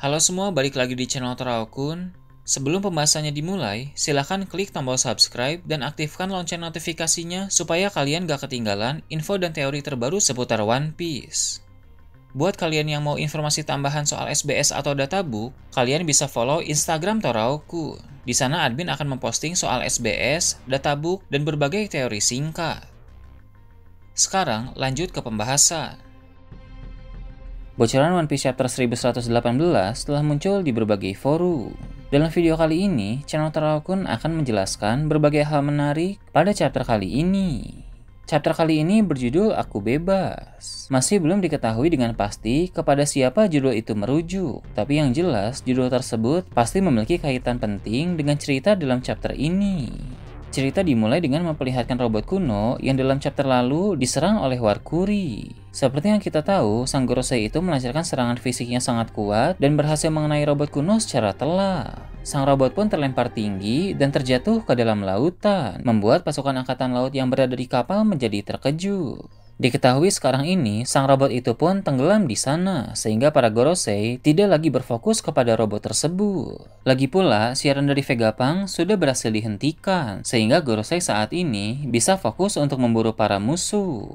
Halo semua, balik lagi di channel Toraokun. Sebelum pembahasannya dimulai, silahkan klik tombol subscribe dan aktifkan lonceng notifikasinya supaya kalian gak ketinggalan info dan teori terbaru seputar One Piece. Buat kalian yang mau informasi tambahan soal SBS atau databook, kalian bisa follow Instagram Toraokun. Di sana admin akan memposting soal SBS, databook, dan berbagai teori singkat. Sekarang lanjut ke pembahasan. Bocoran One Piece Chapter 1118 telah muncul di berbagai forum. Dalam video kali ini, channel Toraokun akan menjelaskan berbagai hal menarik pada chapter kali ini. Chapter kali ini berjudul Aku Bebas. Masih belum diketahui dengan pasti kepada siapa judul itu merujuk, tapi yang jelas judul tersebut pasti memiliki kaitan penting dengan cerita dalam chapter ini. Cerita dimulai dengan memperlihatkan robot kuno yang dalam chapter lalu diserang oleh Warkuri. Seperti yang kita tahu, sang Gorosei itu melancarkan serangan fisik yang sangat kuat dan berhasil mengenai robot kuno secara telak. Sang robot pun terlempar tinggi dan terjatuh ke dalam lautan, membuat pasukan angkatan laut yang berada di kapal menjadi terkejut. Diketahui sekarang ini, sang robot itu pun tenggelam di sana, sehingga para Gorosei tidak lagi berfokus kepada robot tersebut. Lagi pula, siaran dari Vegapunk sudah berhasil dihentikan, sehingga Gorosei saat ini bisa fokus untuk memburu para musuh.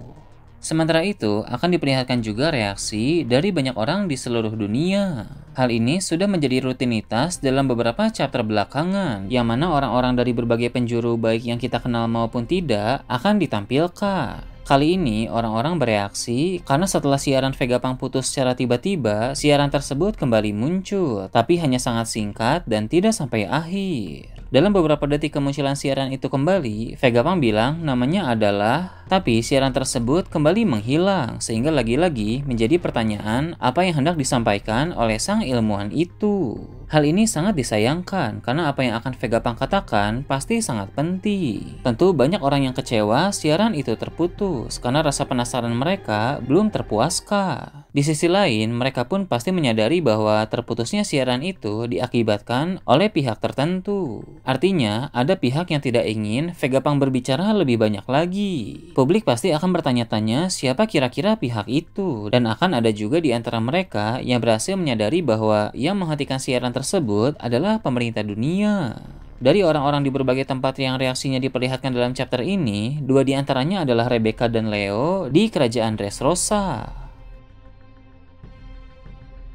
Sementara itu, akan diperlihatkan juga reaksi dari banyak orang di seluruh dunia. Hal ini sudah menjadi rutinitas dalam beberapa chapter belakangan, yang mana orang-orang dari berbagai penjuru baik yang kita kenal maupun tidak akan ditampilkan. Kali ini, orang-orang bereaksi karena setelah siaran Vegapunk putus secara tiba-tiba, siaran tersebut kembali muncul, tapi hanya sangat singkat dan tidak sampai akhir. Dalam beberapa detik kemunculan siaran itu kembali, Vegapunk bilang namanya adalah, tapi siaran tersebut kembali menghilang, sehingga lagi-lagi menjadi pertanyaan apa yang hendak disampaikan oleh sang ilmuwan itu. Hal ini sangat disayangkan, karena apa yang akan Vegapunk katakan pasti sangat penting. Tentu banyak orang yang kecewa siaran itu terputus, karena rasa penasaran mereka belum terpuaskan. Di sisi lain, mereka pun pasti menyadari bahwa terputusnya siaran itu diakibatkan oleh pihak tertentu. Artinya, ada pihak yang tidak ingin Vegapunk berbicara lebih banyak lagi. Publik pasti akan bertanya-tanya siapa kira-kira pihak itu, dan akan ada juga di antara mereka yang berhasil menyadari bahwa yang menghentikan siaran tersebut adalah pemerintah dunia. Dari orang-orang di berbagai tempat yang reaksinya diperlihatkan dalam chapter ini, dua di antaranya adalah Rebecca dan Leo di kerajaan Dressrosa.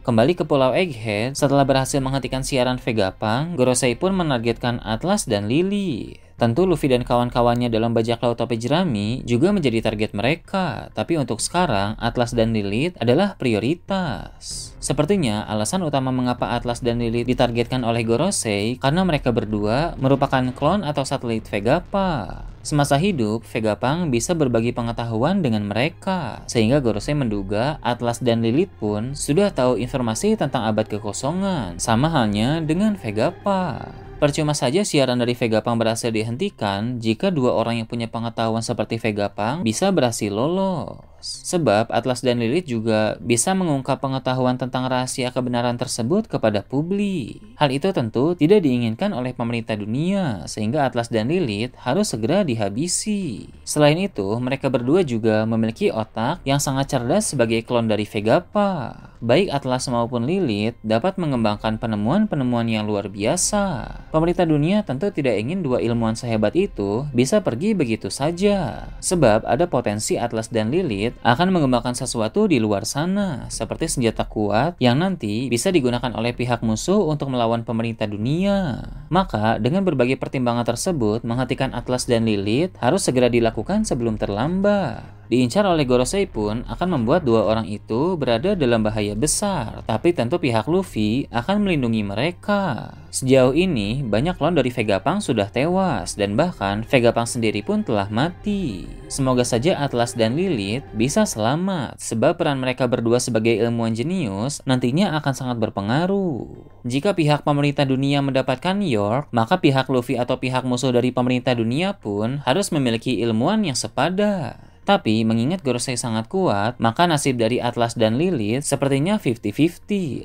Kembali ke Pulau Egghead, setelah berhasil menghentikan siaran Vegapunk, Gorosei pun menargetkan Atlas dan Lily. Tentu Luffy dan kawan-kawannya dalam bajak laut topi jerami juga menjadi target mereka, tapi untuk sekarang Atlas dan Lilith adalah prioritas. Sepertinya alasan utama mengapa Atlas dan Lilith ditargetkan oleh Gorosei karena mereka berdua merupakan klon atau satelit Vegapunk. Semasa hidup, Vegapunk bisa berbagi pengetahuan dengan mereka, sehingga Gorosei menduga Atlas dan Lilith pun sudah tahu informasi tentang abad kekosongan, sama halnya dengan Vegapunk. Percuma saja siaran dari Vegapunk berhasil dihentikan jika dua orang yang punya pengetahuan seperti Vegapunk bisa berhasil lolos. Sebab Atlas dan Lilith juga bisa mengungkap pengetahuan tentang rahasia kebenaran tersebut kepada publik. Hal itu tentu tidak diinginkan oleh pemerintah dunia, sehingga Atlas dan Lilith harus segera dihabisi. Selain itu, mereka berdua juga memiliki otak yang sangat cerdas sebagai klon dari Vegapunk. Baik Atlas maupun Lilith dapat mengembangkan penemuan-penemuan yang luar biasa. Pemerintah dunia tentu tidak ingin dua ilmuwan sehebat itu bisa pergi begitu saja. Sebab ada potensi Atlas dan Lilith akan mengembangkan sesuatu di luar sana, seperti senjata kuat yang nanti bisa digunakan oleh pihak musuh untuk melawan pemerintah dunia. Maka, dengan berbagai pertimbangan tersebut, menghentikan Atlas dan Lilith harus segera dilakukan sebelum terlambat. Diincar oleh Gorosei pun akan membuat dua orang itu berada dalam bahaya besar, tapi tentu pihak Luffy akan melindungi mereka. Sejauh ini, banyak klon dari Vegapunk sudah tewas, dan bahkan Vegapunk sendiri pun telah mati. Semoga saja Atlas dan Lilith bisa selamat, sebab peran mereka berdua sebagai ilmuwan jenius nantinya akan sangat berpengaruh. Jika pihak pemerintah dunia mendapatkan York, maka pihak Luffy atau pihak musuh dari pemerintah dunia pun harus memiliki ilmuwan yang sepadan. Tapi mengingat Gorosei sangat kuat, maka nasib dari Atlas dan Lilith sepertinya 50-50, 50%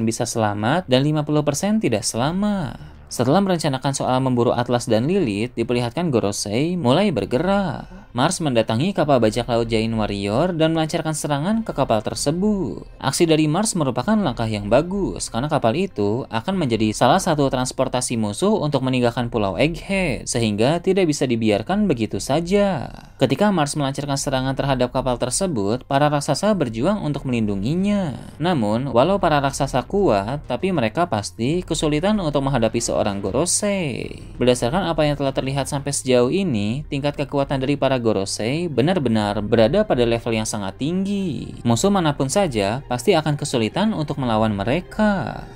bisa selamat dan 50% tidak selamat. Setelah merencanakan soal memburu Atlas dan Lilith, diperlihatkan Gorosei mulai bergerak. Mars mendatangi kapal bajak laut Giant Warrior dan melancarkan serangan ke kapal tersebut. Aksi dari Mars merupakan langkah yang bagus karena kapal itu akan menjadi salah satu transportasi musuh untuk meninggalkan Pulau Egghead, sehingga tidak bisa dibiarkan begitu saja. Ketika Mars melancarkan serangan terhadap kapal tersebut, para raksasa berjuang untuk melindunginya. Namun, walau para raksasa kuat, tapi mereka pasti kesulitan untuk menghadapi seorang Gorosei. Berdasarkan apa yang telah terlihat sampai sejauh ini, tingkat kekuatan dari para Gorosei benar-benar berada pada level yang sangat tinggi. Musuh manapun saja pasti akan kesulitan untuk melawan mereka.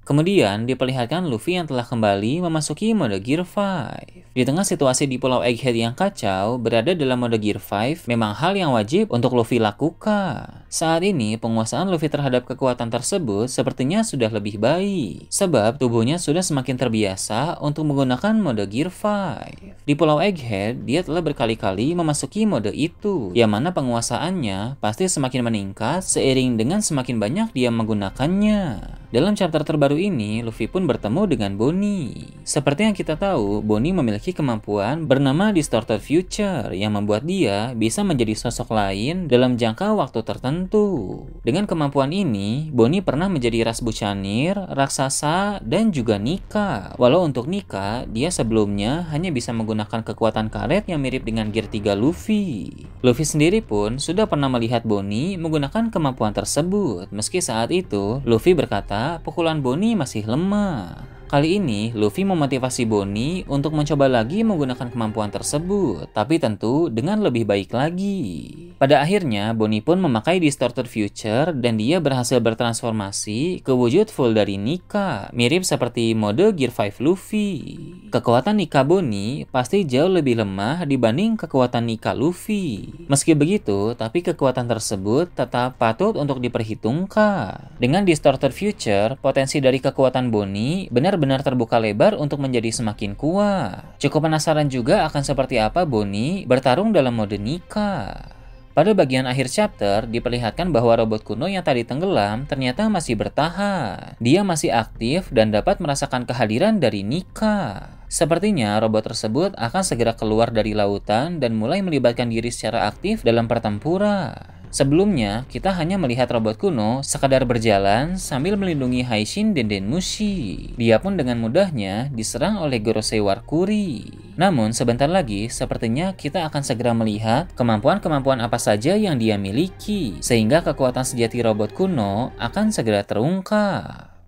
Kemudian diperlihatkan Luffy yang telah kembali memasuki mode Gear 5. Di tengah situasi di Pulau Egghead yang kacau, berada dalam mode Gear 5 memang hal yang wajib untuk Luffy lakukan. Saat ini, penguasaan Luffy terhadap kekuatan tersebut sepertinya sudah lebih baik, sebab tubuhnya sudah semakin terbiasa untuk menggunakan mode Gear 5. Di Pulau Egghead, dia telah berkali-kali memasuki mode itu, yang mana penguasaannya pasti semakin meningkat seiring dengan semakin banyak dia menggunakannya. Dalam chapter terbaru ini, Luffy pun bertemu dengan Bonnie. Seperti yang kita tahu, Bonnie memiliki kemampuan bernama Distorted Future yang membuat dia bisa menjadi sosok lain dalam jangka waktu tertentu. Dengan kemampuan ini, Bonnie pernah menjadi ras bucanir, raksasa, dan juga Nika. Walau untuk Nika, dia sebelumnya hanya bisa menggunakan kekuatan karet yang mirip dengan Gear 3 Luffy. Luffy sendiri pun sudah pernah melihat Bonnie menggunakan kemampuan tersebut, meski saat itu Luffy berkata pukulan Bonnie masih lemah. Kali ini, Luffy memotivasi Bonnie untuk mencoba lagi menggunakan kemampuan tersebut, tapi tentu dengan lebih baik lagi. Pada akhirnya, Bonnie pun memakai Distorted Future dan dia berhasil bertransformasi ke wujud full dari Nika, mirip seperti mode Gear 5 Luffy. Kekuatan Nika Bonnie pasti jauh lebih lemah dibanding kekuatan Nika Luffy. Meski begitu, tapi kekuatan tersebut tetap patut untuk diperhitungkan. Dengan Distorted Future, potensi dari kekuatan Bonnie benar-benar terbuka lebar untuk menjadi semakin kuat. Cukup penasaran juga akan seperti apa Bonnie bertarung dalam mode Nika. Pada bagian akhir chapter, diperlihatkan bahwa robot kuno yang tadi tenggelam ternyata masih bertahan. Dia masih aktif dan dapat merasakan kehadiran dari Nika. Sepertinya robot tersebut akan segera keluar dari lautan dan mulai melibatkan diri secara aktif dalam pertempuran. Sebelumnya, kita hanya melihat robot kuno sekadar berjalan sambil melindungi Haishin dan Denmushi. Dia pun dengan mudahnya diserang oleh Gorosei Warkuri. Namun, sebentar lagi sepertinya kita akan segera melihat kemampuan-kemampuan apa saja yang dia miliki, sehingga kekuatan sejati robot kuno akan segera terungkap.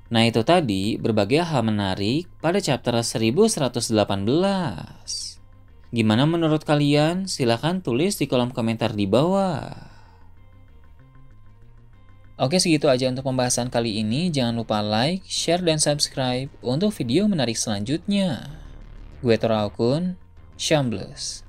Nah, itu tadi berbagai hal menarik pada chapter 1118. Gimana menurut kalian? Silahkan tulis di kolom komentar di bawah. Oke, segitu aja untuk pembahasan kali ini. Jangan lupa like, share, dan subscribe untuk video menarik selanjutnya. Gue Toraokun, Shambles.